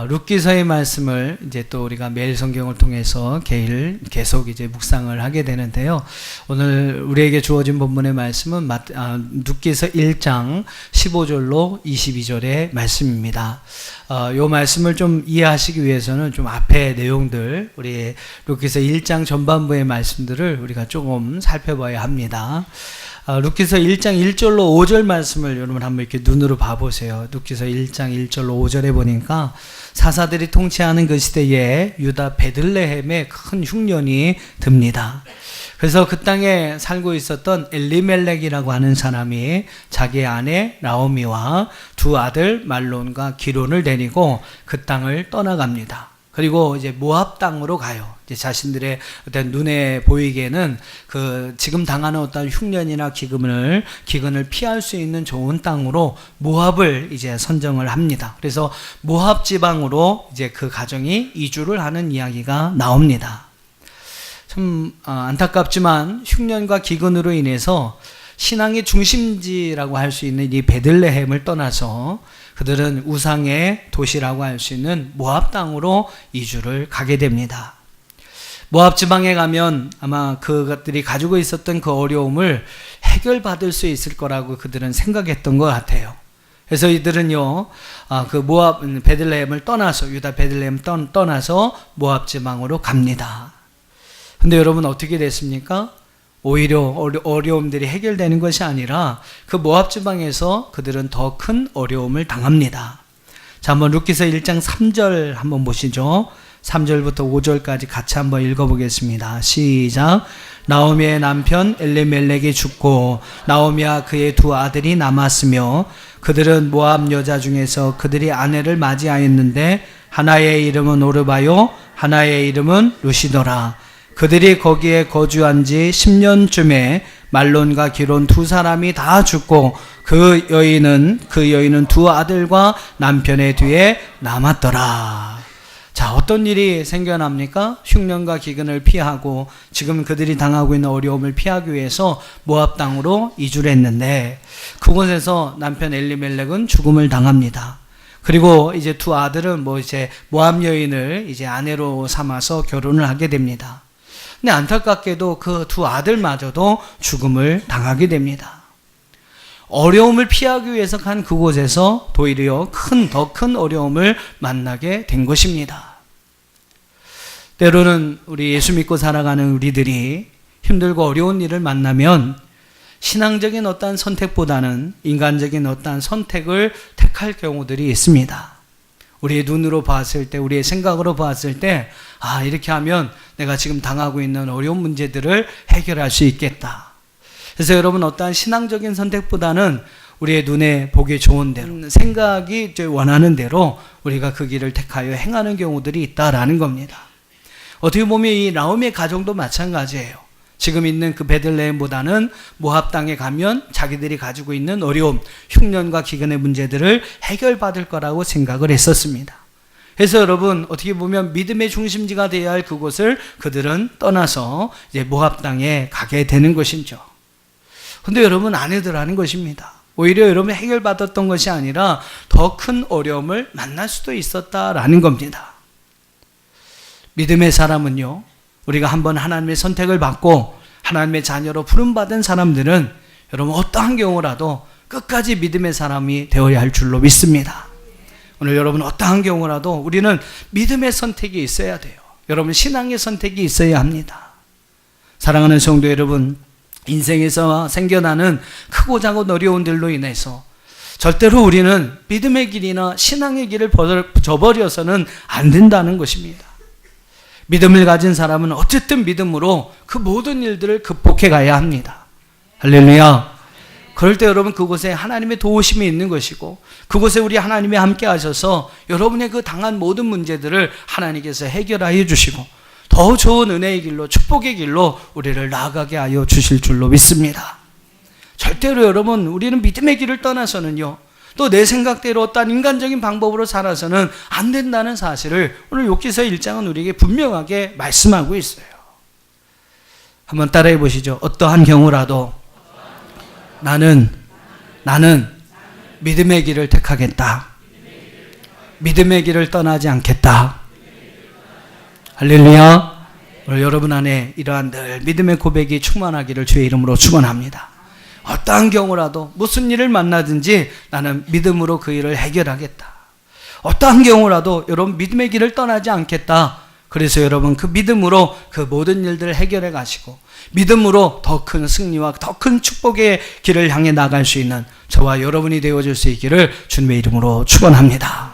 룻기서의 말씀을 이제 또 우리가 매일 성경을 통해서 계속 이제 묵상을 하게 되는데요. 오늘 우리에게 주어진 본문의 말씀은 룻기서 1장 15절로 22절의 말씀입니다. 이 말씀을 좀 이해하시기 위해서는 좀 앞에 내용들, 우리 룻기서 1장 전반부의 말씀들을 우리가 조금 살펴봐야 합니다. 룻기서 1장 1절로 5절 말씀을 여러분 한번 이렇게 눈으로 봐보세요. 룻기서 1장 1절로 5절에 보니까 사사들이 통치하는 그 시대에 유다 베들레헴에 큰 흉년이 듭니다. 그래서 그 땅에 살고 있었던 엘리멜렉이라고 하는 사람이 자기 아내 나오미와 두 아들 말론과 기론을 데리고 그 땅을 떠나갑니다. 그리고 이제 모압 땅으로 가요. 이제 자신들의 어떤 눈에 보이기에는 그 지금 당하는 어떤 흉년이나 기근을 피할 수 있는 좋은 땅으로 모압을 이제 선정을 합니다. 그래서 모압 지방으로 이제 그 가정이 이주를 하는 이야기가 나옵니다. 참 안타깝지만 흉년과 기근으로 인해서 신앙의 중심지라고 할 수 있는 이 베들레헴을 떠나서 그들은 우상의 도시라고 할 수 있는 모압 땅으로 이주를 가게 됩니다. 모압 지방에 가면 아마 그것들이 가지고 있었던 그 어려움을 해결받을 수 있을 거라고 그들은 생각했던 것 같아요. 그래서 이들은요, 그 모압 베들레헴을 떠나서 유다 베들레헴 떠나서 모압 지방으로 갑니다. 근데 여러분 어떻게 됐습니까? 오히려 어려움들이 해결되는 것이 아니라 그 모압 지방에서 그들은 더 큰 어려움을 당합니다. 자, 한번 룻기서 1장 3절 한번 보시죠. 3절부터 5절까지 같이 한번 읽어보겠습니다. 시작. 나오미의 남편 엘리멜렉이 죽고 나오미와 그의 두 아들이 남았으며 그들은 모압 여자 중에서 그들이 아내를 맞이하였는데 하나의 이름은 오르바요 하나의 이름은 루시더라. 그들이 거기에 거주한 지 10년쯤에 말론과 기론 두 사람이 다 죽고 그 여인은 두 아들과 남편의 뒤에 남았더라. 자, 어떤 일이 생겨납니까? 흉년과 기근을 피하고 지금 그들이 당하고 있는 어려움을 피하기 위해서 모압 땅으로 이주를 했는데 그곳에서 남편 엘리멜렉은 죽음을 당합니다. 그리고 이제 두 아들은 이제 모압 여인을 이제 아내로 삼아서 결혼을 하게 됩니다. 근데 안타깝게도 그 두 아들마저도 죽음을 당하게 됩니다. 어려움을 피하기 위해서 간 그곳에서 도리어 더 큰 어려움을 만나게 된 것입니다. 때로는 우리 예수 믿고 살아가는 우리들이 힘들고 어려운 일을 만나면 신앙적인 어떠한 선택보다는 인간적인 어떠한 선택을 택할 경우들이 있습니다. 우리의 눈으로 봤을 때, 우리의 생각으로 봤을 때, 이렇게 하면 내가 지금 당하고 있는 어려운 문제들을 해결할 수 있겠다. 그래서 여러분 어떠한 신앙적인 선택보다는 우리의 눈에 보기 좋은 대로, 생각이 원하는 대로 우리가 그 길을 택하여 행하는 경우들이 있다라는 겁니다. 어떻게 보면 이 나오미의 가정도 마찬가지예요. 지금 있는 그 베들레헴보다는 모압 땅에 가면 자기들이 가지고 있는 어려움, 흉년과 기근의 문제들을 해결받을 거라고 생각을 했었습니다. 그래서 여러분 어떻게 보면 믿음의 중심지가 되어야 할 그곳을 그들은 떠나서 이제 모압 땅에 가게 되는 것이죠. 근데 여러분 아니더라는 것입니다. 오히려 여러분 해결받았던 것이 아니라 더 큰 어려움을 만날 수도 있었다라는 겁니다. 믿음의 사람은요, 우리가 한번 하나님의 선택을 받고 하나님의 자녀로 부름받은 사람들은 여러분 어떠한 경우라도 끝까지 믿음의 사람이 되어야 할 줄로 믿습니다. 오늘 여러분 어떠한 경우라도 우리는 믿음의 선택이 있어야 돼요. 여러분 신앙의 선택이 있어야 합니다. 사랑하는 성도 여러분, 인생에서 생겨나는 크고 작은 어려움들로 인해서 절대로 우리는 믿음의 길이나 신앙의 길을 저버려서는 안 된다는 것입니다. 믿음을 가진 사람은 어쨌든 믿음으로 그 모든 일들을 극복해 가야 합니다. 할렐루야. 그럴 때 여러분 그곳에 하나님의 도우심이 있는 것이고 그곳에 우리 하나님이 함께 하셔서 여러분의 그 당한 모든 문제들을 하나님께서 해결하여 주시고 더 좋은 은혜의 길로 축복의 길로 우리를 나아가게 하여 주실 줄로 믿습니다. 절대로 여러분 우리는 믿음의 길을 떠나서는요, 또 내 생각대로 어떤 인간적인 방법으로 살아서는 안 된다는 사실을 오늘 욥기서 1장은 우리에게 분명하게 말씀하고 있어요. 한번 따라해 보시죠. 어떠한 경우라도 나는 믿음의 길을 택하겠다. 믿음의 길을 떠나지 않겠다. 할렐루야. 오늘 여러분 안에 이러한 늘 믿음의 고백이 충만하기를 주의 이름으로 축원합니다. 어떠한 경우라도 무슨 일을 만나든지 나는 믿음으로 그 일을 해결하겠다. 어떠한 경우라도 여러분 믿음의 길을 떠나지 않겠다. 그래서 여러분 그 믿음으로 그 모든 일들을 해결해 가시고 믿음으로 더 큰 승리와 더 큰 축복의 길을 향해 나갈 수 있는 저와 여러분이 되어줄 수 있기를 주님의 이름으로 축원합니다.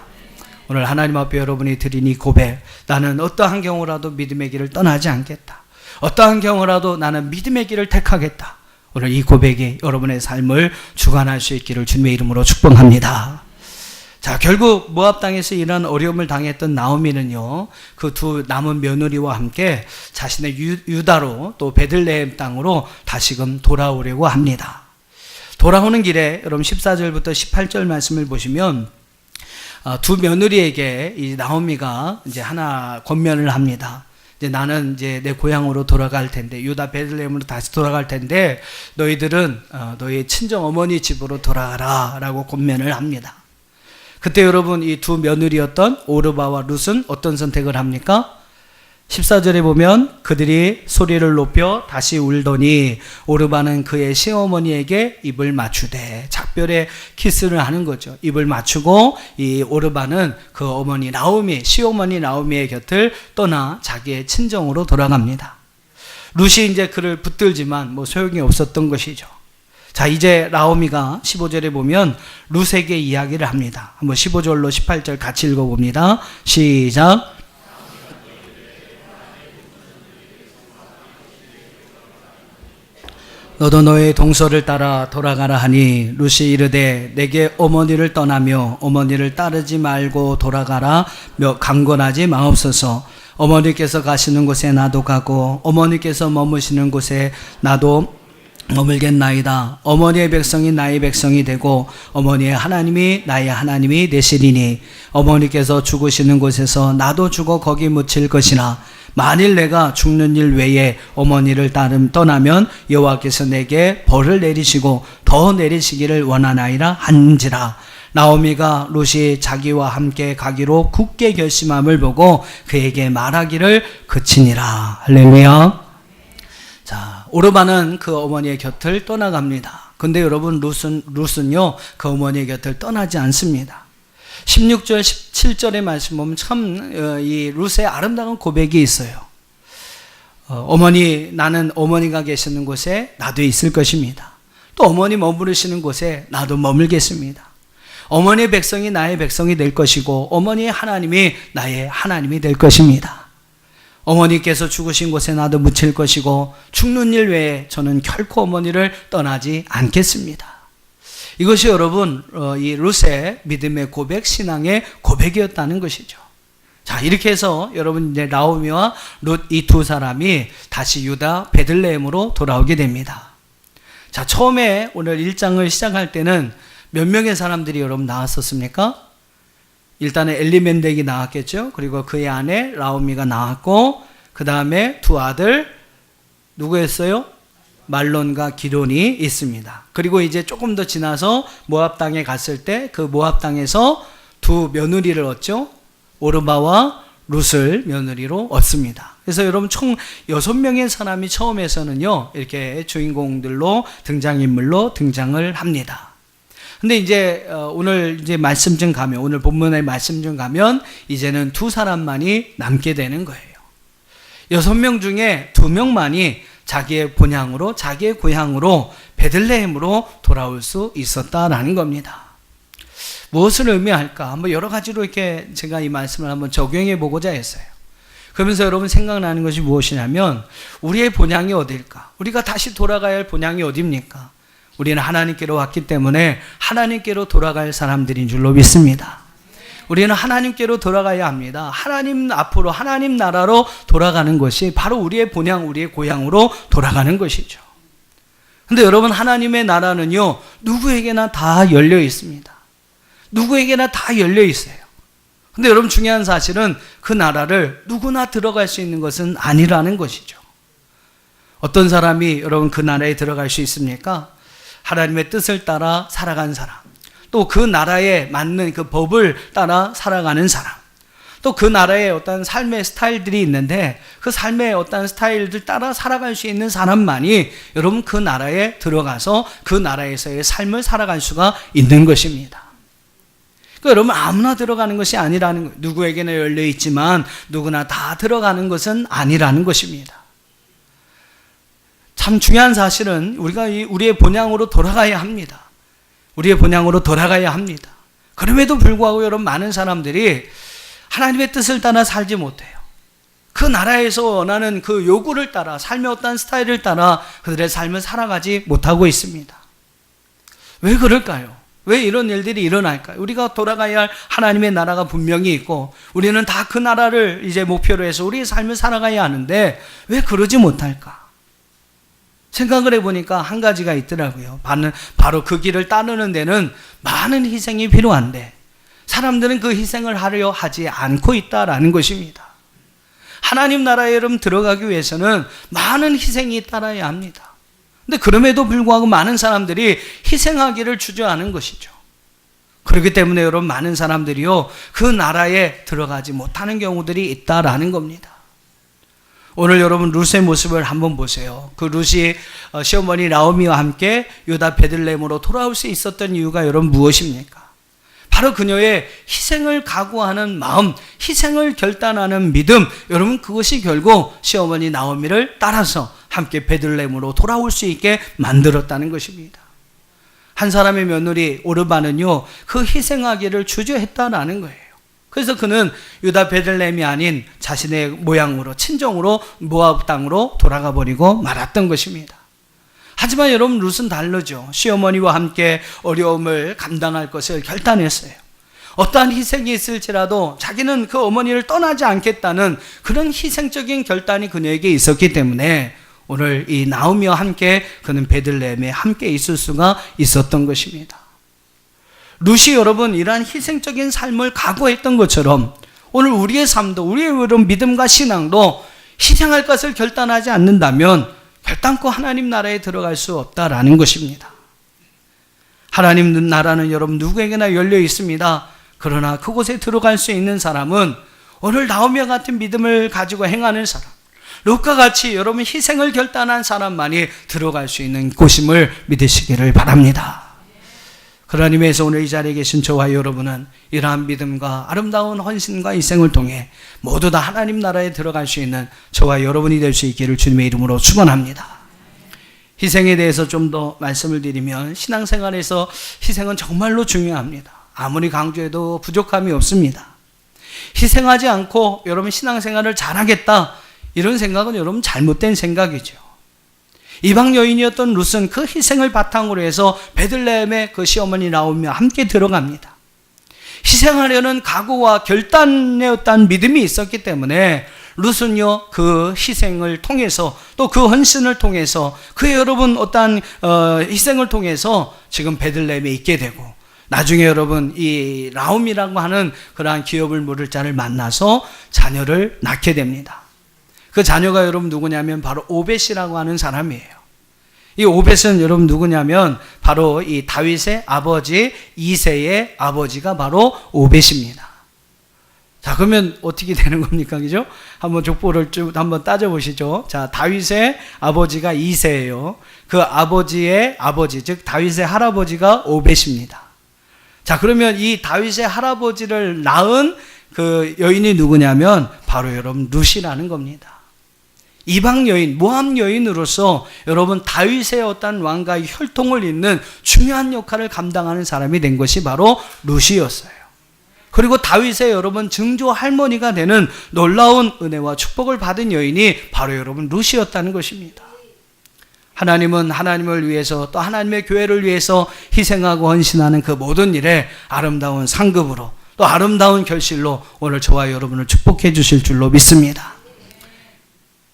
오늘 하나님 앞에 여러분이 드린 이 고백, 나는 어떠한 경우라도 믿음의 길을 떠나지 않겠다. 어떠한 경우라도 나는 믿음의 길을 택하겠다. 오늘 이 고백이 여러분의 삶을 주관할 수 있기를 주님의 이름으로 축복합니다. 자, 결국 모압 땅에서 이런 어려움을 당했던 나오미는요, 그 두 남은 며느리와 함께 자신의 유다로 또 베들레헴 땅으로 다시금 돌아오려고 합니다. 돌아오는 길에 여러분 14절부터 18절 말씀을 보시면 두 며느리에게 이 나오미가 이제 하나 권면을 합니다. 이제 나는 이제 내 고향으로 돌아갈 텐데, 유다 베들레헴으로 다시 돌아갈 텐데, 너희들은 너희 친정 어머니 집으로 돌아가라라고 권면을 합니다. 그때 여러분 이 두 며느리였던 오르바와 룻은 어떤 선택을 합니까? 14절에 보면 그들이 소리를 높여 다시 울더니 오르바는 그의 시어머니에게 입을 맞추되 작별의 키스를 하는 거죠. 입을 맞추고 이 오르바는 그 어머니 나오미, 시어머니 나오미의 곁을 떠나 자기의 친정으로 돌아갑니다. 룻이 이제 그를 붙들지만 뭐 소용이 없었던 것이죠. 자, 이제 나오미가 15절에 보면 룻에게 이야기를 합니다. 한번 15절로 18절 같이 읽어봅니다. 시작. 너도 너의 동서를 따라 돌아가라 하니 룻이 이르되 내게 어머니를 떠나며 어머니를 따르지 말고 돌아가라 강권하지 마옵소서. 어머니께서 가시는 곳에 나도 가고 어머니께서 머무시는 곳에 나도 머물겠나이다. 어머니의 백성이 나의 백성이 되고 어머니의 하나님이 나의 하나님이 되시리니 어머니께서 죽으시는 곳에서 나도 죽어 거기 묻힐 것이나 만일 내가 죽는 일 외에 어머니를 떠나면 여호와께서 내게 벌을 내리시고 더 내리시기를 원하나이다 한지라. 나오미가 룻이 자기와 함께 가기로 굳게 결심함을 보고 그에게 말하기를 그치니라. 할렐루야. 자, 오르바는 그 어머니의 곁을 떠나갑니다. 근데 여러분 룻은요 그 어머니의 곁을 떠나지 않습니다. 16절 17절의 말씀 보면 참 이 룻의 아름다운 고백이 있어요. 어머니, 나는 어머니가 계시는 곳에 나도 있을 것입니다. 또 어머니 머무르시는 곳에 나도 머물겠습니다. 어머니의 백성이 나의 백성이 될 것이고 어머니의 하나님이 나의 하나님이 될 것입니다. 어머니께서 죽으신 곳에 나도 묻힐 것이고 죽는 일 외에 저는 결코 어머니를 떠나지 않겠습니다. 이것이 여러분 이 룻의 믿음의 고백, 신앙의 고백이었다는 것이죠. 자, 이렇게 해서 여러분 이제 나오미와 룻 이 두 사람이 다시 유다 베들레헴으로 돌아오게 됩니다. 자, 처음에 오늘 1장을 시작할 때는 몇 명의 사람들이 여러분 나왔었습니까? 일단은 엘리멜렉이 나왔겠죠. 그리고 그의 아내 나오미가 나왔고 그 다음에 두 아들 누구였어요? 말론과 기론이 있습니다. 그리고 이제 조금 더 지나서 모압 땅에 갔을 때 그 모압 땅에서 두 며느리를 얻죠. 오르바와 룻을 며느리로 얻습니다. 그래서 여러분 총 6명의 사람이 처음에서는요 이렇게 주인공들로 등장인물로 등장을 합니다. 근데 이제 오늘 이제 말씀 좀 가면, 오늘 본문의 말씀 좀 가면 이제는 두 사람만이 남게 되는 거예요. 6명 중에 2명만이 자기의 본향으로, 자기의 고향으로 베들레헴으로 돌아올 수 있었다라는 겁니다. 무엇을 의미할까? 한번 여러 가지로 이렇게 제가 이 말씀을 한번 적용해 보고자 했어요. 그러면서 여러분 생각나는 것이 무엇이냐면 우리의 본향이 어디일까? 우리가 다시 돌아가야 할 본향이 어디입니까? 우리는 하나님께로 왔기 때문에 하나님께로 돌아갈 사람들인 줄로 믿습니다. 우리는 하나님께로 돌아가야 합니다. 하나님 앞으로 하나님 나라로 돌아가는 것이 바로 우리의 본향, 우리의 고향으로 돌아가는 것이죠. 근데 여러분 하나님의 나라는요 누구에게나 다 열려 있습니다. 누구에게나 다 열려 있어요. 근데 여러분 중요한 사실은 그 나라를 누구나 들어갈 수 있는 것은 아니라는 것이죠. 어떤 사람이 여러분 그 나라에 들어갈 수 있습니까? 하나님의 뜻을 따라 살아간 사람, 또 그 나라에 맞는 그 법을 따라 살아가는 사람, 또 그 나라의 어떤 삶의 스타일들이 있는데 그 삶의 어떤 스타일들 따라 살아갈 수 있는 사람만이 여러분 그 나라에 들어가서 그 나라에서의 삶을 살아갈 수가 있는 것입니다. 그러니까 여러분 아무나 들어가는 것이 아니라는 거예요. 누구에게나 열려 있지만 누구나 다 들어가는 것은 아니라는 것입니다. 참 중요한 사실은 우리가 우리의 본향으로 돌아가야 합니다. 우리의 본향으로 돌아가야 합니다. 그럼에도 불구하고 여러분 많은 사람들이 하나님의 뜻을 따라 살지 못해요. 그 나라에서 원하는 그 요구를 따라 삶의 어떤 스타일을 따라 그들의 삶을 살아가지 못하고 있습니다. 왜 그럴까요? 왜 이런 일들이 일어날까요? 우리가 돌아가야 할 하나님의 나라가 분명히 있고 우리는 다 그 나라를 이제 목표로 해서 우리의 삶을 살아가야 하는데 왜 그러지 못할까? 생각을 해보니까 한 가지가 있더라고요. 바로 그 길을 따르는 데는 많은 희생이 필요한데 사람들은 그 희생을 하려 하지 않고 있다라는 것입니다. 하나님 나라에 여러분 들어가기 위해서는 많은 희생이 따라야 합니다. 근데 그럼에도 불구하고 많은 사람들이 희생하기를 주저하는 것이죠. 그렇기 때문에 여러분 많은 사람들이요 그 나라에 들어가지 못하는 경우들이 있다라는 겁니다. 오늘 여러분 룻의 모습을 한번 보세요. 그 룻이 시어머니 나오미와 함께 유다 베들레헴으로 돌아올 수 있었던 이유가 여러분 무엇입니까? 바로 그녀의 희생을 각오하는 마음, 희생을 결단하는 믿음, 여러분 그것이 결국 시어머니 나오미를 따라서 함께 베들레헴으로 돌아올 수 있게 만들었다는 것입니다. 한 사람의 며느리 오르바는요 그 희생하기를 주저했다라는 거예요. 그래서 그는 유다 베들레헴이 아닌 자신의 모양으로 친정으로 모압 땅으로 돌아가 버리고 말았던 것입니다. 하지만 여러분 룻은 다르죠. 시어머니와 함께 어려움을 감당할 것을 결단했어요. 어떠한 희생이 있을지라도 자기는 그 어머니를 떠나지 않겠다는 그런 희생적인 결단이 그녀에게 있었기 때문에 오늘 이 나오미와 함께 그는 베들레헴에 함께 있을 수가 있었던 것입니다. 룻이 여러분 이러한 희생적인 삶을 각오했던 것처럼 오늘 우리의 삶도 우리의 이런 믿음과 신앙도 희생할 것을 결단하지 않는다면 결단코 하나님 나라에 들어갈 수 없다라는 것입니다. 하나님 나라는 여러분 누구에게나 열려 있습니다. 그러나 그곳에 들어갈 수 있는 사람은 오늘 나오미와 같은 믿음을 가지고 행하는 사람, 룻과 같이 여러분 희생을 결단한 사람만이 들어갈 수 있는 곳임을 믿으시기를 바랍니다. 그러한 의미에서 오늘 이 자리에 계신 저와 여러분은 이러한 믿음과 아름다운 헌신과 희생을 통해 모두 다 하나님 나라에 들어갈 수 있는 저와 여러분이 될 수 있기를 주님의 이름으로 축원합니다. 희생에 대해서 좀 더 말씀을 드리면 신앙생활에서 희생은 정말로 중요합니다. 아무리 강조해도 부족함이 없습니다. 희생하지 않고 여러분 신앙생활을 잘하겠다 이런 생각은 여러분 잘못된 생각이죠. 이방 여인이었던 룻은 그 희생을 바탕으로 해서 베들레헴에 그 시어머니 나오미와 함께 들어갑니다. 희생하려는 각오와 결단의 어떤 믿음이 있었기 때문에 룻은요 그 희생을 통해서 또 그 헌신을 통해서 그 여러분 어떤 희생을 통해서 지금 베들레헴에 있게 되고 나중에 여러분 이 나오미라고 하는 그러한 기업을 물을 자를 만나서 자녀를 낳게 됩니다. 그 자녀가 여러분 누구냐면 바로 오벳이라고 하는 사람이에요. 이 오벳은 여러분 누구냐면 바로 이 다윗의 아버지 이새의 아버지가 바로 오벳입니다. 자, 그러면 어떻게 되는 겁니까? 그죠? 한번 족보를 쭉 한번 따져보시죠. 자, 다윗의 아버지가 이새예요. 그 아버지의 아버지, 즉 다윗의 할아버지가 오벳입니다. 자, 그러면 이 다윗의 할아버지를 낳은 그 여인이 누구냐면 바로 여러분 룻이라는 겁니다. 이방 여인, 모압 여인으로서 여러분 다윗의 어떤 왕가의 혈통을 잇는 중요한 역할을 감당하는 사람이 된 것이 바로 룻이었어요. 그리고 다윗의 여러분 증조 할머니가 되는 놀라운 은혜와 축복을 받은 여인이 바로 여러분 룻이었다는 것입니다. 하나님은 하나님을 위해서 또 하나님의 교회를 위해서 희생하고 헌신하는 그 모든 일에 아름다운 상급으로 또 아름다운 결실로 오늘 저와 여러분을 축복해 주실 줄로 믿습니다.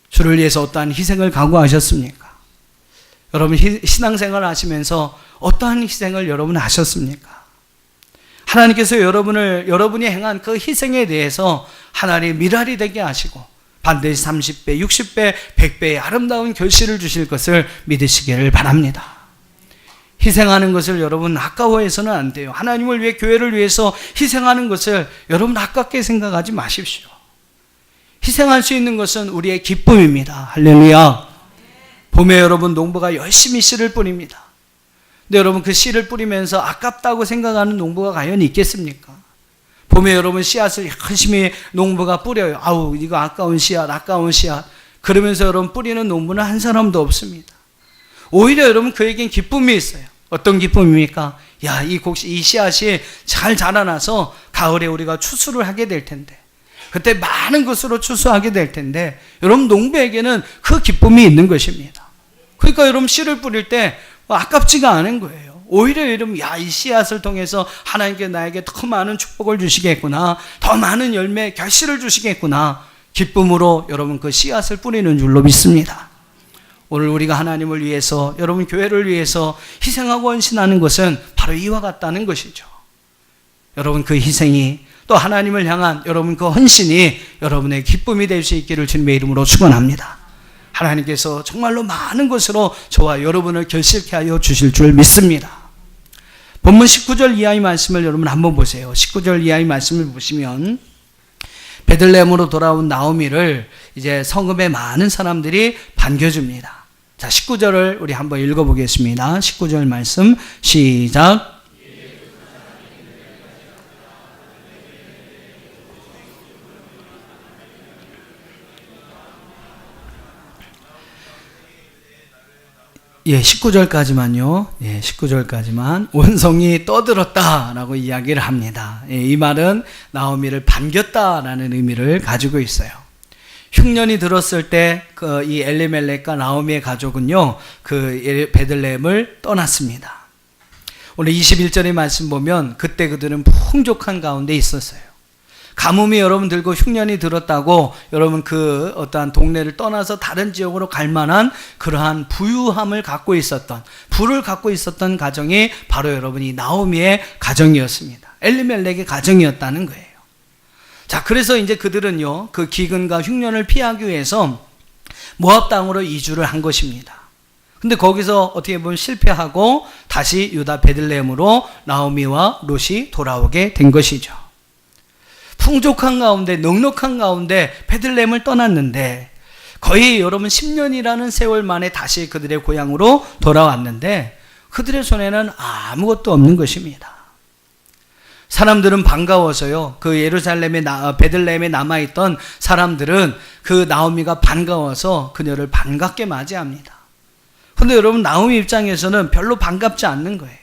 주를 위해서 어떠한 희생을 각오하셨습니까? 여러분 신앙생활 하시면서 어떠한 희생을 여러분 하셨습니까? 하나님께서 여러분이 행한 그 희생에 대해서 하나님 미랄이 되게 하시고 반드시 30배, 60배, 100배의 아름다운 결실을 주실 것을 믿으시기를 바랍니다. 희생하는 것을 여러분 아까워해서는 안 돼요. 하나님을 위해, 교회를 위해서 희생하는 것을 여러분 아깝게 생각하지 마십시오. 희생할 수 있는 것은 우리의 기쁨입니다. 할렐루야. 봄에 여러분 농부가 열심히 씨를 뿌립니다. 근데 여러분 그 씨를 뿌리면서 아깝다고 생각하는 농부가 과연 있겠습니까? 봄에 여러분 씨앗을 열심히 농부가 뿌려요. 아우 이거 아까운 씨앗, 아까운 씨앗. 그러면서 여러분 뿌리는 농부는 한 사람도 없습니다. 오히려 여러분 그에겐 기쁨이 있어요. 어떤 기쁨입니까? 야, 이 씨앗이 잘 자라나서 가을에 우리가 추수를 하게 될 텐데, 그때 많은 것으로 추수하게 될 텐데, 여러분 농부에게는 그 기쁨이 있는 것입니다. 그러니까 여러분 씨를 뿌릴 때 아깝지가 않은 거예요. 오히려 여러분, 야, 이 씨앗을 통해서 하나님께 나에게 더 많은 축복을 주시겠구나, 더 많은 열매, 결실을 주시겠구나, 기쁨으로 여러분 그 씨앗을 뿌리는 줄로 믿습니다. 오늘 우리가 하나님을 위해서, 여러분 교회를 위해서 희생하고 헌신하는 것은 바로 이와 같다는 것이죠. 여러분 그 희생이 또 하나님을 향한 여러분 그 헌신이 여러분의 기쁨이 될 수 있기를 주님의 이름으로 축원합니다. 하나님께서 정말로 많은 것으로 저와 여러분을 결실케 하여 주실 줄 믿습니다. 본문 19절 이하의 말씀을 여러분 한번 보세요. 19절 이하의 말씀을 보시면 베들레헴으로 돌아온 나오미를 이제 성읍의 많은 사람들이 반겨줍니다. 자, 19절을 우리 한번 읽어보겠습니다. 19절 말씀 시작. 예, 19절까지만요. 예, 19절까지만. 온성이 떠들었다라고 이야기를 합니다. 예, 이 말은 나오미를 반겼다라는 의미를 가지고 있어요. 흉년이 들었을 때 이 엘리멜렉과 나오미의 가족은요, 그 베들레헴을 떠났습니다. 오늘 21절의 말씀 보면 그때 그들은 풍족한 가운데 있었어요. 가뭄이 여러분 들고 흉년이 들었다고 여러분 그 어떠한 동네를 떠나서 다른 지역으로 갈 만한 그러한 부유함을 갖고 있었던, 부를 갖고 있었던 가정이 바로 여러분이 나오미의 가정이었습니다. 엘리멜렉의 가정이었다는 거예요. 자, 그래서 이제 그들은요, 그 기근과 흉년을 피하기 위해서 모압 땅으로 이주를 한 것입니다. 근데 거기서 어떻게 보면 실패하고 다시 유다 베들레헴으로 나오미와 롯이 돌아오게 된 것이죠. 풍족한 가운데, 넉넉한 가운데 베들레헴을 떠났는데 거의 여러분 10년이라는 세월 만에 다시 그들의 고향으로 돌아왔는데 그들의 손에는 아무것도 없는 것입니다. 사람들은 반가워서요, 그 예루살렘에 베들레헴에 남아있던 사람들은 그 나오미가 반가워서 그녀를 반갑게 맞이합니다. 근데 여러분 나오미 입장에서는 별로 반갑지 않는 거예요.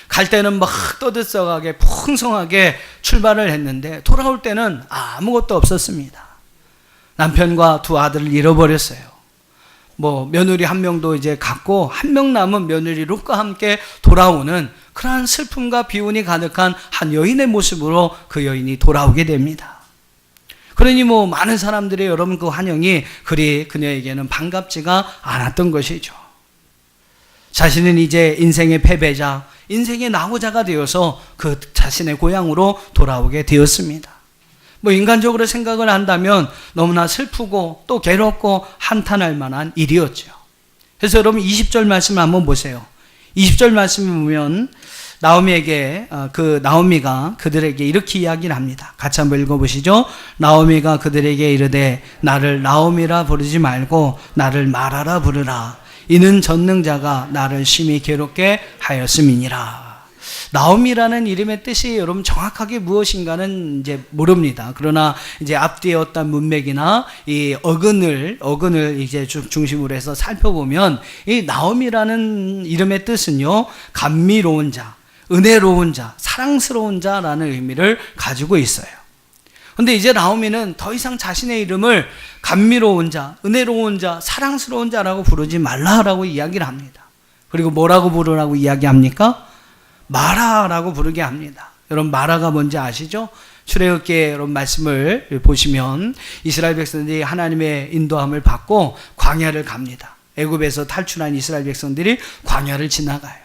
갈 때는 막 떠들썩하게 풍성하게 출발을 했는데 돌아올 때는 아무것도 없었습니다. 남편과 두 아들을 잃어버렸어요. 뭐 며느리 한 명도 이제 갔고 한 명 남은 며느리 롯과 함께 돌아오는 그러한 슬픔과 비운이 가득한 한 여인의 모습으로 그 여인이 돌아오게 됩니다. 그러니 뭐 많은 사람들의 여러분 그 환영이 그리 그녀에게는 반갑지가 않았던 것이죠. 자신은 이제 인생의 패배자, 인생의 낙오자가 되어서 그 자신의 고향으로 돌아오게 되었습니다. 뭐 인간적으로 생각을 한다면 너무나 슬프고 또 괴롭고 한탄할 만한 일이었죠. 그래서 여러분 20절 말씀을 한번 보세요. 20절 말씀을 보면 나오미가 그들에게 이렇게 이야기를 합니다. 같이 한번 읽어보시죠. 나오미가 그들에게 이르되 나를 나오미라 부르지 말고 나를 마라라 부르라. 이는 전능자가 나를 심히 괴롭게 하였음이니라. 나오미라는 이름의 뜻이 여러분 정확하게 무엇인가는 이제 모릅니다. 그러나 이제 앞뒤의 어떤 문맥이나 이 어근을 이제 중심으로 해서 살펴보면 이 나오미라는 이름의 뜻은요, 감미로운 자, 은혜로운 자, 사랑스러운 자라는 의미를 가지고 있어요. 근데 이제 나오미는 더 이상 자신의 이름을 감미로운 자, 은혜로운 자, 사랑스러운 자라고 부르지 말라라고 이야기를 합니다. 그리고 뭐라고 부르라고 이야기합니까? 마라라고 부르게 합니다. 여러분 마라가 뭔지 아시죠? 출애굽기의 여러분 말씀을 보시면 이스라엘 백성들이 하나님의 인도함을 받고 광야를 갑니다. 애굽에서 탈출한 이스라엘 백성들이 광야를 지나가요.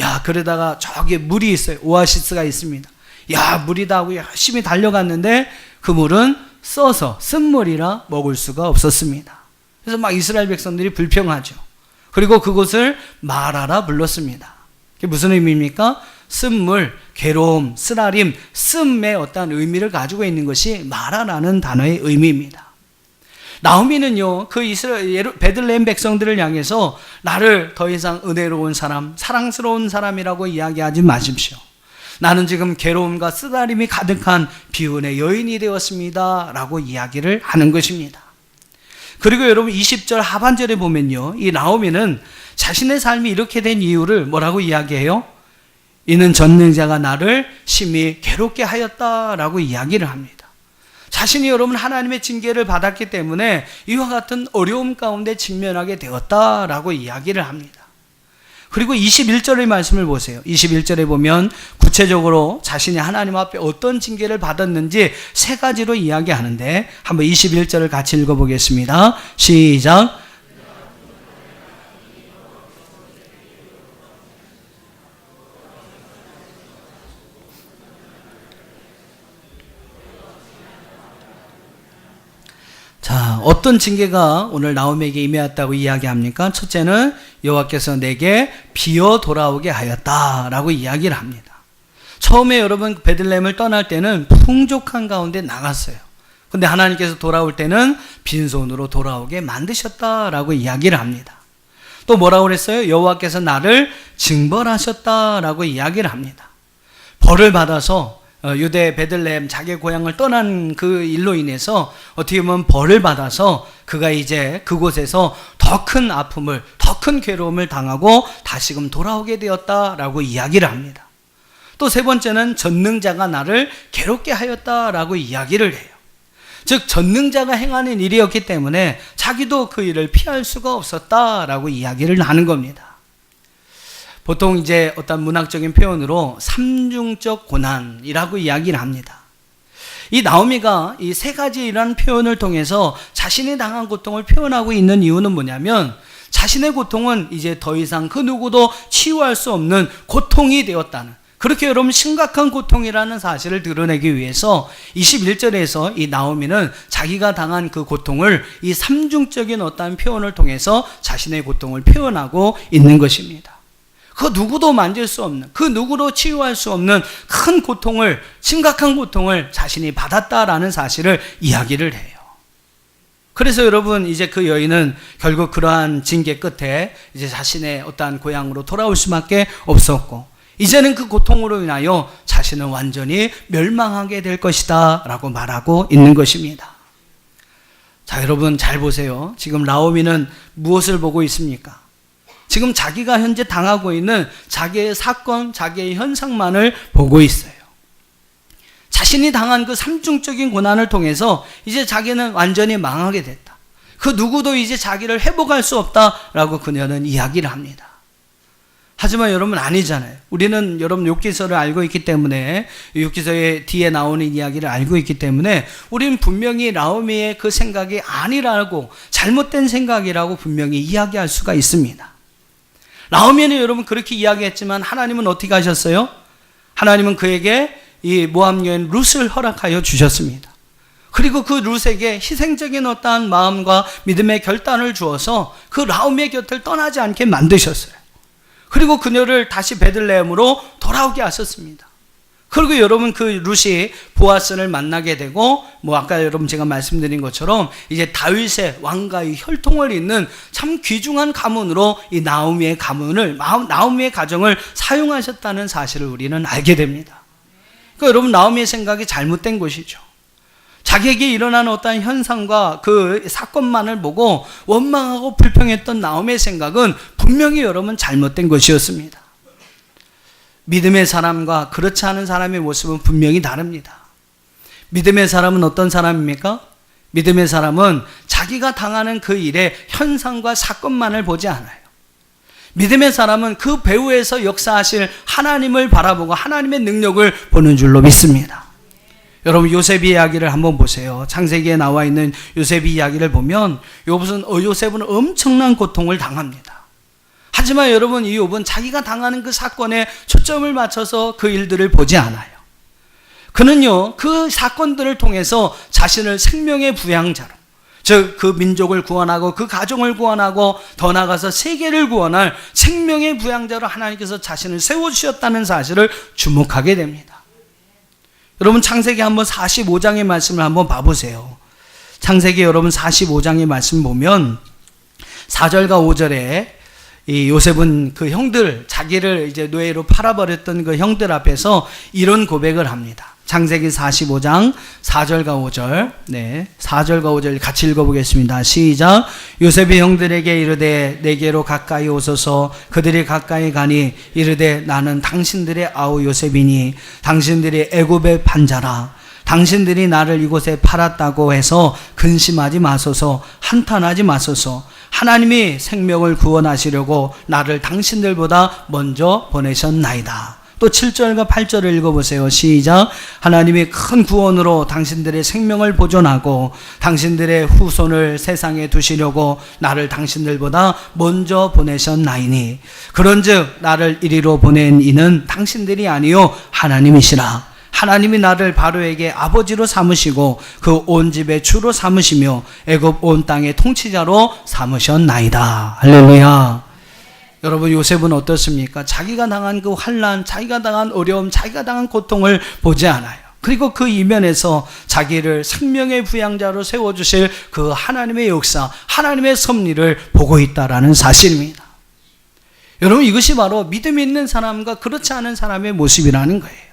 야, 그러다가 저기 물이 있어요. 오아시스가 있습니다. 야, 물이다 하고 열심히 달려갔는데 그 물은 써서 쓴물이라 먹을 수가 없었습니다. 그래서 막 이스라엘 백성들이 불평하죠. 그리고 그곳을 마라라 불렀습니다. 그게 무슨 의미입니까? 쓴물, 괴로움, 쓰라림, 씀의 어떠한 의미를 가지고 있는 것이 마라라는 단어의 의미입니다. 나오미는요, 그 베들레헴 백성들을 향해서 나를 더 이상 은혜로운 사람, 사랑스러운 사람이라고 이야기하지 마십시오. 나는 지금 괴로움과 쓰다림이 가득한 비운의 여인이 되었습니다 라고 이야기를 하는 것입니다. 그리고 여러분 20절 하반절에 보면요, 이 나오미는 자신의 삶이 이렇게 된 이유를 뭐라고 이야기해요? 이는 전능자가 나를 심히 괴롭게 하였다라고 이야기를 합니다. 자신이 여러분 하나님의 징계를 받았기 때문에 이와 같은 어려움 가운데 직면하게 되었다라고 이야기를 합니다. 그리고 21절의 말씀을 보세요. 21절에 보면 구체적으로 자신이 하나님 앞에 어떤 징계를 받았는지 세 가지로 이야기하는데 한번 21절을 같이 읽어보겠습니다. 시작. 자, 어떤 징계가 오늘 나오미에게 임해왔다고 이야기합니까? 첫째는 여호와께서 내게 비어 돌아오게 하였다라고 이야기를 합니다. 처음에 여러분 베들레헴을 떠날 때는 풍족한 가운데 나갔어요. 근데 하나님께서 돌아올 때는 빈손으로 돌아오게 만드셨다라고 이야기를 합니다. 또 뭐라고 그랬어요? 여호와께서 나를 징벌하셨다라고 이야기를 합니다. 벌을 받아서 유대 베들레헴 자기의 고향을 떠난 그 일로 인해서 어떻게 보면 벌을 받아서 그가 이제 그곳에서 더 큰 아픔을, 더 큰 괴로움을 당하고 다시금 돌아오게 되었다라고 이야기를 합니다. 또 세 번째는 전능자가 나를 괴롭게 하였다라고 이야기를 해요. 즉 전능자가 행하는 일이었기 때문에 자기도 그 일을 피할 수가 없었다라고 이야기를 하는 겁니다. 보통 이제 어떤 문학적인 표현으로 삼중적 고난이라고 이야기를 합니다. 이 나오미가 이 세 가지 이런 표현을 통해서 자신이 당한 고통을 표현하고 있는 이유는 뭐냐면 자신의 고통은 이제 더 이상 그 누구도 치유할 수 없는 고통이 되었다는, 그렇게 여러분 심각한 고통이라는 사실을 드러내기 위해서 21절에서 이 나오미는 자기가 당한 그 고통을 이 삼중적인 어떤 표현을 통해서 자신의 고통을 표현하고 있는 것입니다. 그 누구도 만질 수 없는, 그 누구도 치유할 수 없는 큰 고통을, 심각한 고통을 자신이 받았다라는 사실을 이야기를 해요. 그래서 여러분 이제 그 여인은 결국 그러한 징계 끝에 이제 자신의 어떠한 고향으로 돌아올 수밖에 없었고, 이제는 그 고통으로 인하여 자신은 완전히 멸망하게 될 것이다 라고 말하고 있는 것입니다. 자, 여러분 잘 보세요. 지금 나오미는 무엇을 보고 있습니까? 지금 자기가 현재 당하고 있는 자기의 사건, 자기의 현상만을 보고 있어요. 자신이 당한 그 삼중적인 고난을 통해서 이제 자기는 완전히 망하게 됐다. 그 누구도 이제 자기를 회복할 수 없다라고 그녀는 이야기를 합니다. 하지만 여러분 아니잖아요. 우리는 여러분 욥기서를 알고 있기 때문에, 욥기서의 뒤에 나오는 이야기를 알고 있기 때문에 우리는 분명히 나오미의 그 생각이 아니라고, 잘못된 생각이라고 분명히 이야기할 수가 있습니다. 나오미는 여러분 그렇게 이야기했지만 하나님은 어떻게 하셨어요? 하나님은 그에게 이 모압 여인 룻을 허락하여 주셨습니다. 그리고 그 룻에게 희생적인 어떠한 마음과 믿음의 결단을 주어서 그 나오미의 곁을 떠나지 않게 만드셨어요. 그리고 그녀를 다시 베들레헴으로 돌아오게 하셨습니다. 그리고 여러분 그 룻이 보아스를 만나게 되고, 아까 여러분 제가 말씀드린 것처럼 이제 다윗의 왕가의 혈통을 잇는 참 귀중한 가문으로 이 나오미의 가문을, 나오미의 가정을 사용하셨다는 사실을 우리는 알게 됩니다. 그러니까 여러분 나오미의 생각이 잘못된 것이죠. 자기에게 일어나는 어떤 현상과 그 사건만을 보고 원망하고 불평했던 나오미의 생각은 분명히 여러분 잘못된 것이었습니다. 믿음의 사람과 그렇지 않은 사람의 모습은 분명히 다릅니다. 믿음의 사람은 어떤 사람입니까? 믿음의 사람은 자기가 당하는 그 일의 현상과 사건만을 보지 않아요. 믿음의 사람은 그 배후에서 역사하실 하나님을 바라보고 하나님의 능력을 보는 줄로 믿습니다. 여러분 요셉 이야기를 한번 보세요. 창세기에 나와 있는 요셉 이야기를 보면 요셉은 엄청난 고통을 당합니다. 하지만 여러분 이 욥은 자기가 당하는 그 사건에 초점을 맞춰서 그 일들을 보지 않아요. 그는요 그 사건들을 통해서 자신을 생명의 부양자로, 즉 그 민족을 구원하고 그 가정을 구원하고 더 나아가서 세계를 구원할 생명의 부양자로 하나님께서 자신을 세워주셨다는 사실을 주목하게 됩니다. 여러분 창세기 한번 45장의 말씀을 한번 봐보세요. 창세기 여러분 45장의 말씀 보면 4절과 5절에 이 요셉은 그 형들, 자기를 이제 노예로 팔아버렸던 그 형들 앞에서 이런 고백을 합니다. 창세기 45장 4절과 5절. 네, 4절과 5절 같이 읽어보겠습니다. 시작. 요셉이 형들에게 이르되 내게로 가까이 오소서. 그들이 가까이 가니 이르되 나는 당신들의 아우 요셉이니 당신들이 애굽의 반자라. 당신들이 나를 이곳에 팔았다고 해서 근심하지 마소서. 한탄하지 마소서. 하나님이 생명을 구원하시려고 나를 당신들보다 먼저 보내셨나이다. 또 7절과 8절을 읽어보세요. 시작. 하나님이 큰 구원으로 당신들의 생명을 보존하고 당신들의 후손을 세상에 두시려고 나를 당신들보다 먼저 보내셨나이니 그런즉 나를 이리로 보낸 이는 당신들이 아니요 하나님이시라. 하나님이 나를 바로에게 아버지로 삼으시고 그 온 집의 주로 삼으시며 애굽 온 땅의 통치자로 삼으셨나이다. 할렐루야. 여러분 요셉은 어떻습니까? 자기가 당한 그 환난, 자기가 당한 어려움, 자기가 당한 고통을 보지 않아요. 그리고 그 이면에서 자기를 생명의 부양자로 세워주실 그 하나님의 역사, 하나님의 섭리를 보고 있다라는 사실입니다. 여러분 이것이 바로 믿음이 있는 사람과 그렇지 않은 사람의 모습이라는 거예요.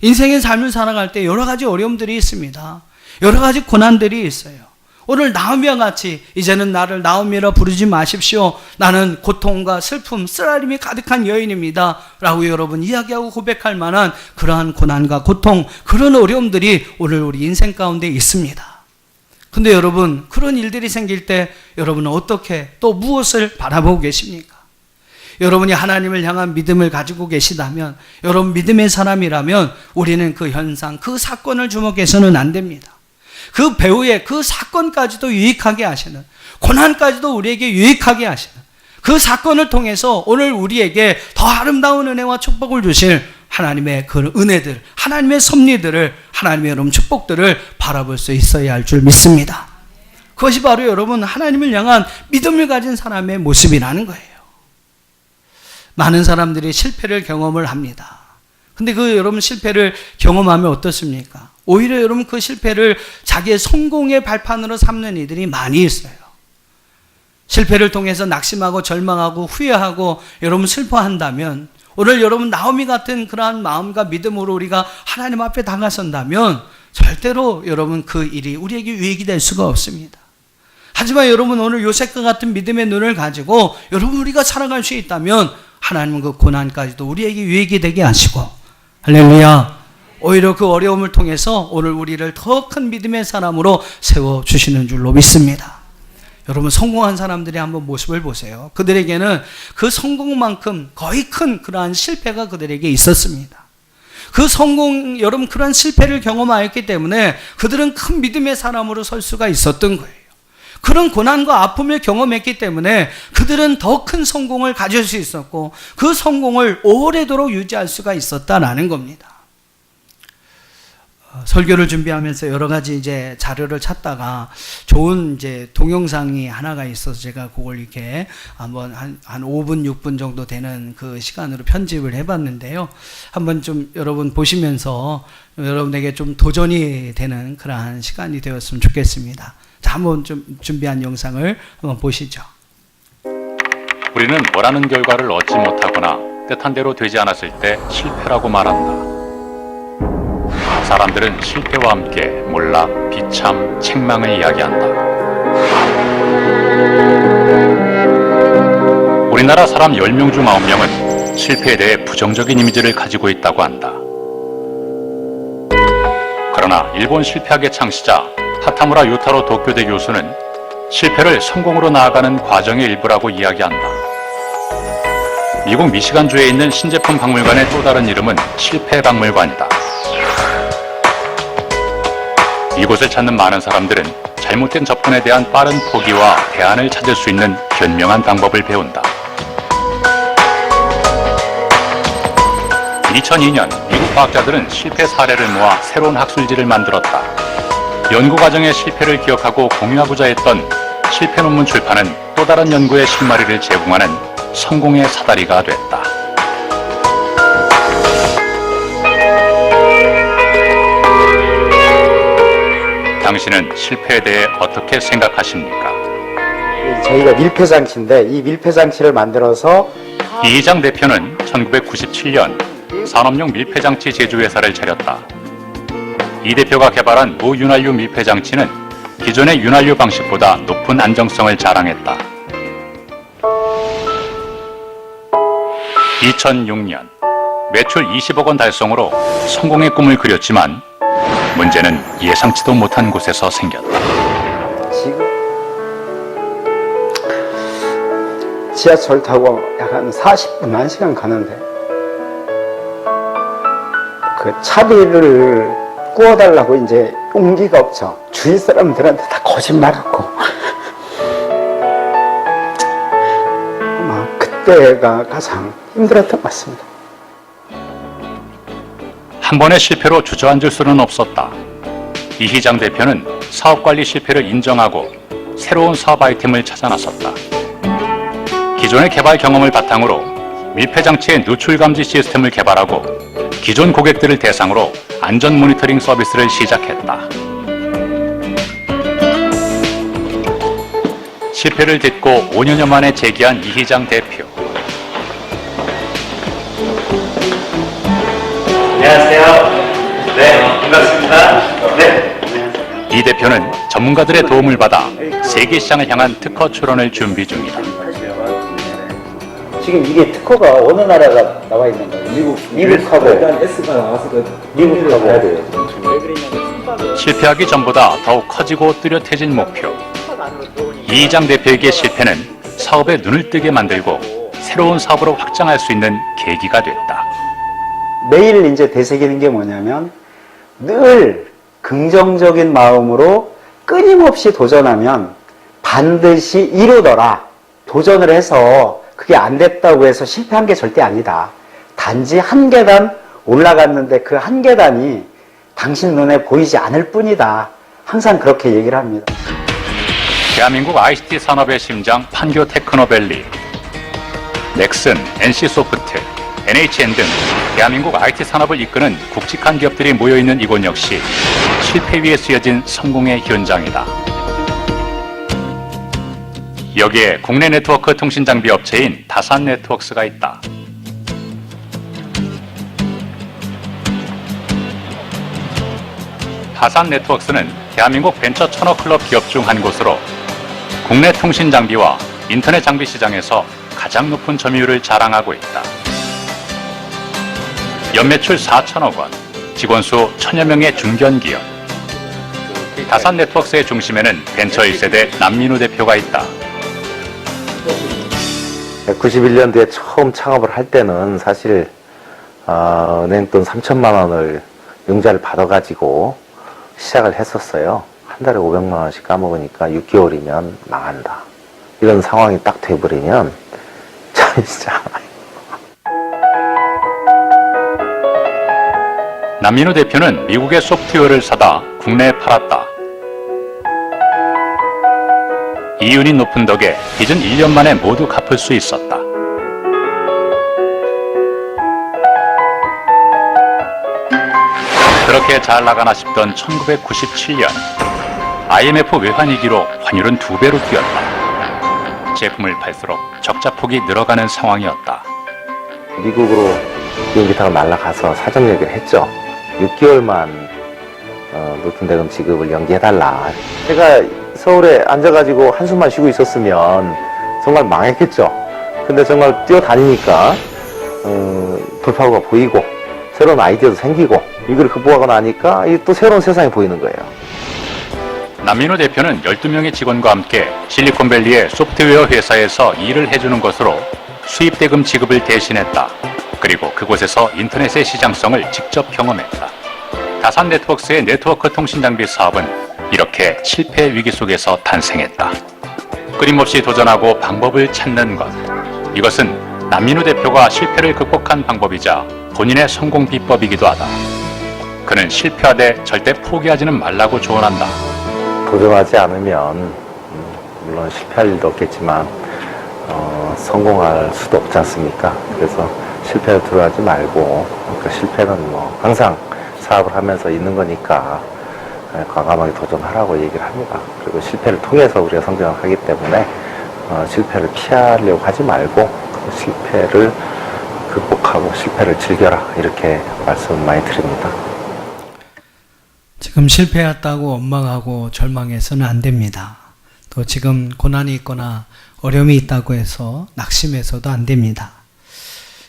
인생의 삶을 살아갈 때 여러 가지 어려움들이 있습니다. 여러 가지 고난들이 있어요. 오늘 나오미와 같이 이제는 나를 나오미라 부르지 마십시오. 나는 고통과 슬픔, 쓰라림이 가득한 여인입니다. 라고 여러분 이야기하고 고백할 만한 그러한 고난과 고통, 그런 어려움들이 오늘 우리 인생 가운데 있습니다. 근데 여러분 그런 일들이 생길 때 여러분은 어떻게 또 무엇을 바라보고 계십니까? 여러분이 하나님을 향한 믿음을 가지고 계시다면, 여러분 믿음의 사람이라면 우리는 그 현상, 그 사건을 주목해서는 안 됩니다. 그 배후에 그 사건까지도 유익하게 하시는, 고난까지도 우리에게 유익하게 하시는 그 사건을 통해서 오늘 우리에게 더 아름다운 은혜와 축복을 주실 하나님의 그 은혜들, 하나님의 섭리들을, 하나님의 여러분 축복들을 바라볼 수 있어야 할 줄 믿습니다. 그것이 바로 여러분 하나님을 향한 믿음을 가진 사람의 모습이라는 거예요. 많은 사람들이 실패를 경험을 합니다. 근데 그 여러분 실패를 경험하면 어떻습니까? 오히려 여러분 그 실패를 자기의 성공의 발판으로 삼는 이들이 많이 있어요. 실패를 통해서 낙심하고 절망하고 후회하고 여러분 슬퍼한다면, 오늘 여러분 나오미 같은 그러한 마음과 믿음으로 우리가 하나님 앞에 다가선다면 절대로 여러분 그 일이 우리에게 유익이 될 수가 없습니다. 하지만 여러분 오늘 요셉과 같은 믿음의 눈을 가지고 여러분 우리가 살아갈 수 있다면 하나님은 그 고난까지도 우리에게 유익이 되게 하시고, 할렐루야, 오히려 그 어려움을 통해서 오늘 우리를 더 큰 믿음의 사람으로 세워주시는 줄로 믿습니다. 여러분 성공한 사람들의 한번 모습을 보세요. 그들에게는 그 성공만큼 거의 큰 그러한 실패가 그들에게 있었습니다. 그 성공, 여러분 그러한 실패를 경험하였기 때문에 그들은 큰 믿음의 사람으로 설 수가 있었던 거예요. 그런 고난과 아픔을 경험했기 때문에 그들은 더 큰 성공을 가질 수 있었고 그 성공을 오래도록 유지할 수가 있었다라는 겁니다. 설교를 준비하면서 여러 가지 이제 자료를 찾다가 좋은 이제 동영상이 하나가 있어서 제가 그걸 이렇게 한번 한 5분, 6분 정도 되는 그 시간으로 편집을 해봤는데요. 한번 좀 여러분 보시면서 여러분에게 좀 도전이 되는 그러한 시간이 되었으면 좋겠습니다. 자, 한번 좀 준비한 영상을 한번 보시죠. 우리는 원하는 결과를 얻지 못하거나 뜻한 대로 되지 않았을 때 실패라고 말한다. 사람들은 실패와 함께 몰락, 비참, 책망을 이야기한다. 우리나라 사람 10명 중 9명은 실패에 대해 부정적인 이미지를 가지고 있다고 한다. 그러나 일본 실패학의 창시자 하타무라 유타로 도쿄대 교수는 실패를 성공으로 나아가는 과정의 일부라고 이야기한다. 미국 미시간주에 있는 신제품 박물관의 또 다른 이름은 실패박물관이다. 이곳을 찾는 많은 사람들은 잘못된 접근에 대한 빠른 포기와 대안을 찾을 수 있는 현명한 방법을 배운다. 2002년 미국 과학자들은 실패 사례를 모아 새로운 학술지를 만들었다. 연구 과정의 실패를 기억하고 공유하고자 했던 실패 논문 출판은 또 다른 연구의 실마리를 제공하는 성공의 사다리가 됐다. 당신은 실패에 대해 어떻게 생각하십니까? 저희가 밀폐장치인데 이 밀폐장치를 만들어서 이희장 대표는 1997년 산업용 밀폐장치 제조회사를 차렸다. 이 대표가 개발한 무윤활유 밀폐장치는 기존의 윤활유 방식보다 높은 안정성을 자랑했다. 2006년 매출 20억 원 달성으로 성공의 꿈을 그렸지만 문제는 예상치도 못한 곳에서 생겼다. 지금 지하철 타고 약 한 40분, 1시간 가는데 그 차비를 구워달라고 이제 용기가 없죠. 주위 사람들한테 다 거짓말하고 아마 그때가 가장 힘들었던 것 같습니다. 한 번의 실패로 주저앉을 수는 없었다. 이희장 대표는 사업관리 실패를 인정하고 새로운 사업 아이템을 찾아 나섰다. 기존의 개발 경험을 바탕으로 밀폐장치의 누출 감지 시스템을 개발하고 기존 고객들을 대상으로 안전 모니터링 서비스를 시작했다. 실패를 딛고 5년여 만에 재기한 이희장 대표. 안녕하세요. 네, 반갑습니다. 네. 이 대표는 전문가들의 도움을 받아 세계 시장을 향한 특허 출원을 준비 중이다. 지금 이게 특허가 어느 나라가 나와 있는 거예요? 미국하고 일단 S가 나와서 미국하고 해야 돼요. 실패하기 전보다 더욱 커지고 뚜렷해진 목표. 이희장 대표에게 실패는 사업에 눈을 뜨게 만들고 새로운 사업으로 확장할 수 있는 계기가 됐다. 매일 이제 되새기는 게 뭐냐면 늘 긍정적인 마음으로 끊임없이 도전하면 반드시 이루더라. 도전을 해서 그게 안 됐다고 해서 실패한 게 절대 아니다. 단지 한 계단 올라갔는데 그 한 계단이 당신 눈에 보이지 않을 뿐이다. 항상 그렇게 얘기를 합니다. 대한민국 ICT 산업의 심장 판교 테크노밸리, 넥슨, NC소프트, NHN 등 대한민국 IT 산업을 이끄는 굵직한 기업들이 모여있는 이곳 역시 실패 위에 쓰여진 성공의 현장이다. 여기에 국내 네트워크 통신 장비 업체인 다산 네트워크스가 있다. 다산 네트워크스는 대한민국 벤처 천억 클럽 기업 중 한 곳으로 국내 통신 장비와 인터넷 장비 시장에서 가장 높은 점유율을 자랑하고 있다. 연매출 4천억 원, 직원 수 1,000여 명의 중견기업. 다산 네트워크스의 중심에는 벤처 1세대 남민우 대표가 있다. 91년도에 처음 창업을 할 때는 사실 은행돈 3천만 원을 융자를 받아가지고 시작을 했었어요. 한 달에 500만 원씩 까먹으니까 6개월이면 망한다. 이런 상황이 딱 돼버리면 참 진짜 남민우 대표는 미국의 소프트웨어를 사다 국내에 팔았다. 이윤이 높은 덕에 빚은 1년 만에 모두 갚을 수 있었다. 그렇게 잘 나가나 싶던 1997년 IMF 외환위기로 환율은 2배로 뛰었다. 제품을 팔수록 적자폭이 늘어가는 상황이었다. 미국으로 비행기 타고 날아가서 사정 얘기를 했죠. 6개월만 높은 대금 지급을 연기해달라. 제가 서울에 앉아가지고 한숨만 쉬고 있었으면 정말 망했겠죠. 근데 정말 뛰어다니니까 돌파구가 보이고 새로운 아이디어도 생기고 이걸 극복하고 나니까 또 새로운 세상이 보이는 거예요. 남민우 대표는 12명의 직원과 함께 실리콘밸리의 소프트웨어 회사에서 일을 해주는 것으로 수입 대금 지급을 대신했다. 그리고 그곳에서 인터넷의 시장성을 직접 경험했다. 다산 네트워크스의 네트워크 통신 장비 사업은 이렇게 실패 위기 속에서 탄생했다. 끊임없이 도전하고 방법을 찾는 것. 이것은 남민우 대표가 실패를 극복한 방법이자 본인의 성공 비법이기도 하다. 그는 실패하되 절대 포기하지는 말라고 조언한다. 도전하지 않으면 물론 실패할 일도 없겠지만 성공할 수도 없지 않습니까? 그래서 실패를 두려워하지 말고, 그러니까 실패는 뭐 항상 사업을 하면서 있는 거니까 과감하게 도전하라고 얘기를 합니다. 그리고 실패를 통해서 우리가 성장을 하기 때문에 실패를 피하려고 하지 말고 실패를 극복하고 실패를 즐겨라, 이렇게 말씀 많이 드립니다. 지금 실패했다고 원망하고 절망해서는 안 됩니다. 또 지금 고난이 있거나 어려움이 있다고 해서 낙심해서도 안 됩니다.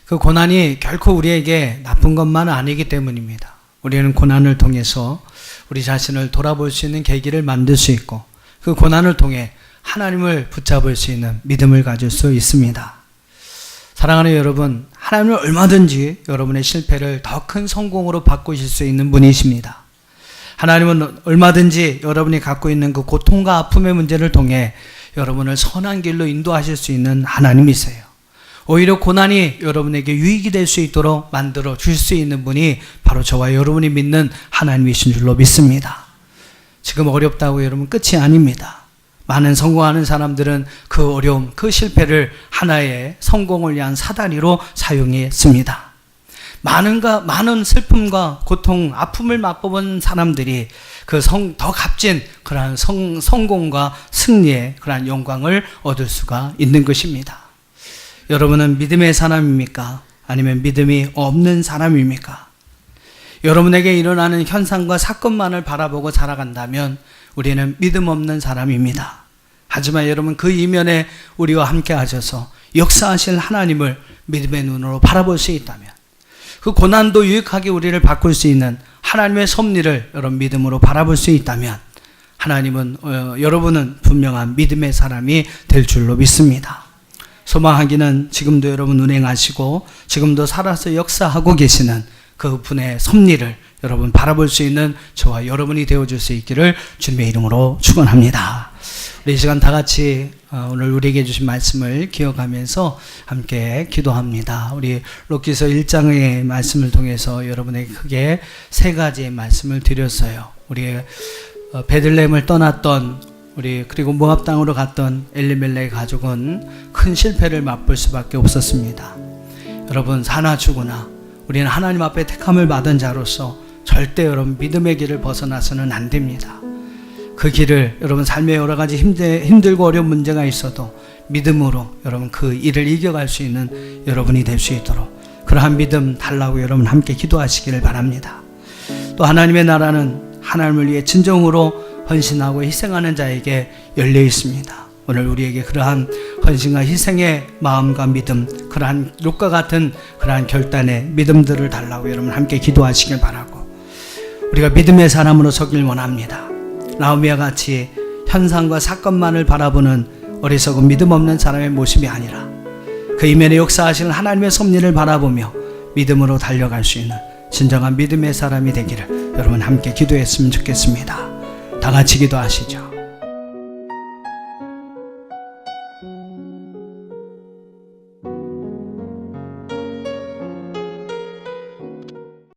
그 고난이 결코 우리에게 나쁜 것만 아니기 때문입니다. 우리는 고난을 통해서 우리 자신을 돌아볼 수 있는 계기를 만들 수 있고, 그 고난을 통해 하나님을 붙잡을 수 있는 믿음을 가질 수 있습니다. 사랑하는 여러분, 하나님은 얼마든지 여러분의 실패를 더 큰 성공으로 바꾸실 수 있는 분이십니다. 하나님은 얼마든지 여러분이 갖고 있는 그 고통과 아픔의 문제를 통해 여러분을 선한 길로 인도하실 수 있는 하나님이세요. 오히려 고난이 여러분에게 유익이 될 수 있도록 만들어 줄 수 있는 분이 바로 저와 여러분이 믿는 하나님이신 줄로 믿습니다. 지금 어렵다고 여러분 끝이 아닙니다. 많은 성공하는 사람들은 그 어려움, 그 실패를 하나의 성공을 위한 사다리로 사용했습니다. 많은 슬픔과 고통, 아픔을 맛보본 사람들이 더 값진 그러한 성공과 승리의 그러한 영광을 얻을 수가 있는 것입니다. 여러분은 믿음의 사람입니까? 아니면 믿음이 없는 사람입니까? 여러분에게 일어나는 현상과 사건만을 바라보고 살아간다면 우리는 믿음 없는 사람입니다. 하지만 여러분, 그 이면에 우리와 함께 하셔서 역사하실 하나님을 믿음의 눈으로 바라볼 수 있다면, 그 고난도 유익하게 우리를 바꿀 수 있는 하나님의 섭리를 여러분 믿음으로 바라볼 수 있다면 하나님은 여러분은 분명한 믿음의 사람이 될 줄로 믿습니다. 소망하기는 지금도 여러분 운행하시고 지금도 살아서 역사하고 계시는 그 분의 섭리를 여러분 바라볼 수 있는 저와 여러분이 되어줄 수 있기를 주님의 이름으로 축원합니다. 우리 이 시간 다 같이 오늘 우리에게 주신 말씀을 기억하면서 함께 기도합니다. 우리 록기서 1장의 말씀을 통해서 여러분에게 크게 세 가지의 말씀을 드렸어요. 우리 베들레헴을 떠났던 그리고 모압 땅으로 갔던 엘리멜렉 가족은 큰 실패를 맛볼 수밖에 없었습니다. 여러분, 사나 죽으나 우리는 하나님 앞에 택함을 받은 자로서 절대 여러분 믿음의 길을 벗어나서는 안 됩니다. 그 길을 여러분 삶에 여러 가지 힘들고 어려운 문제가 있어도 믿음으로 여러분 그 일을 이겨갈 수 있는 여러분이 될 수 있도록 그러한 믿음 달라고 여러분 함께 기도하시기를 바랍니다. 또 하나님의 나라는 하나님을 위해 진정으로 헌신하고 희생하는 자에게 열려 있습니다. 오늘 우리에게 그러한 헌신과 희생의 마음과 믿음, 그러한 롯과 같은 그러한 결단의 믿음들을 달라고 여러분 함께 기도하시길 바라고, 우리가 믿음의 사람으로 서길 원합니다. 나오미와 같이 현상과 사건만을 바라보는 어리석은 믿음 없는 사람의 모습이 아니라 그 이면에 역사하시는 하나님의 섭리를 바라보며 믿음으로 달려갈 수 있는 진정한 믿음의 사람이 되기를 여러분 함께 기도했으면 좋겠습니다. 다 같이 기도하시죠.